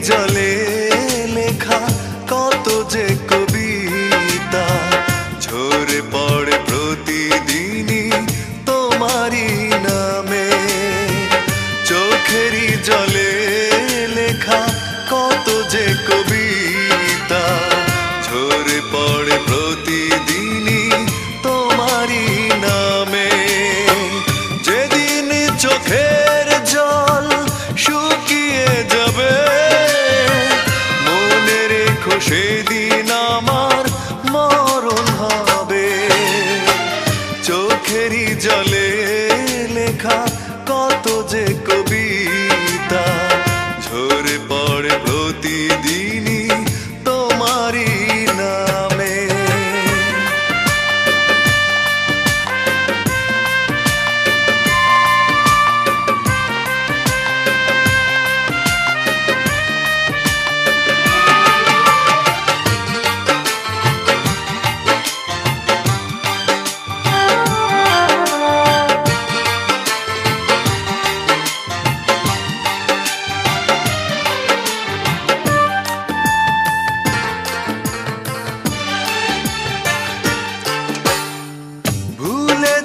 জলে লেখা কত যে কবিতা ঝরে পড়ে প্রতিদিনই তোমারই নামে। চোখেরই জলে লেখা কত যে কবিতা ঝরে পড়ে প্রতিদিনই তোমারই নামে। যেদিন চোখের জল শুকিয়ে যাবে মনে রেখো সেদিন আমার মরণ হবে। চোখেরই জলে লেখা কত যে কবিতা ঝরে পড়ে প্রতিদিনই তোমারই নামে।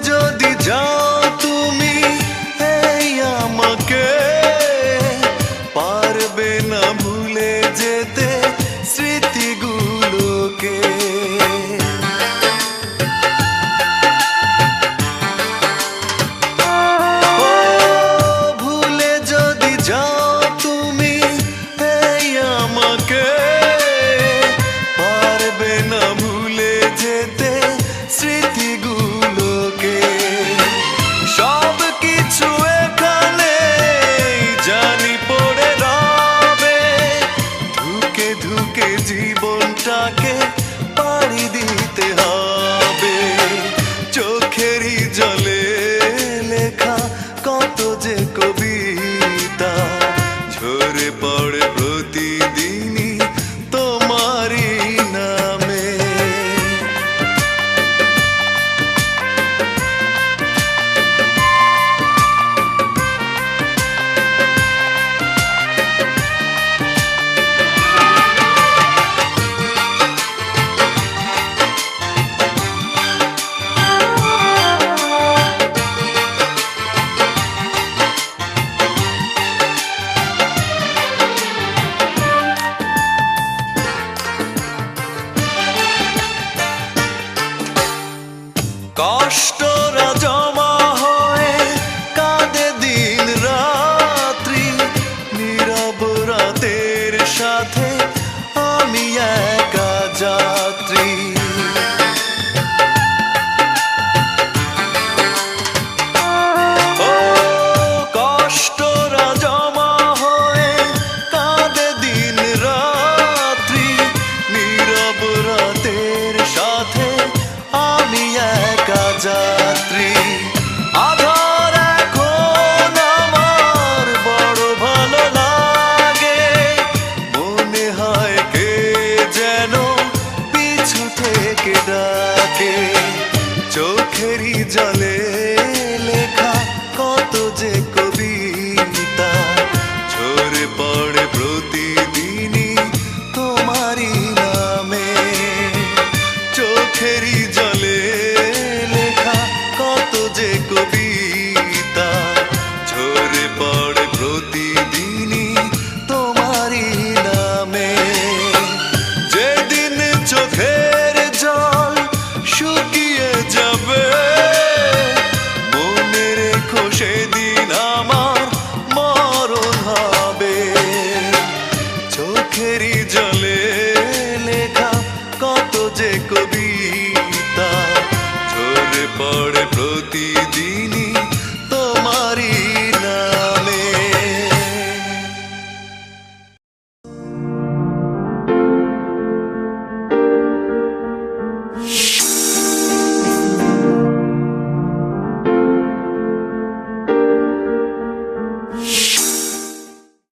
যদি যাও তুমি এই আমাকে পারবে না ভুলে যেতে স্মৃতিগুলোকে। ভুলে যদি যাও তুমি এই আমাকে পারবে না ভুলে যেতে স্মৃতিগুলো। সব কিছু এখানে জানি পড়ে রবে ধুকে ধুকে জীবনটাকে পাড়ি দিতে হবে। চোখেরই জলে লেখা কত যে কবিতা ঝরে পড়ে প্রতিদিনই তোমারই নামে। কষ্টরা জমা হয়ে কাঁদে দিন রাত্রি নীরব রাতের সাথে আমি একা যাত্রী। ও কষ্টরা জমা হয়ে কাঁদে দিন রাত্রি নীরব রাতের সাথে আমি একা যাত্রী।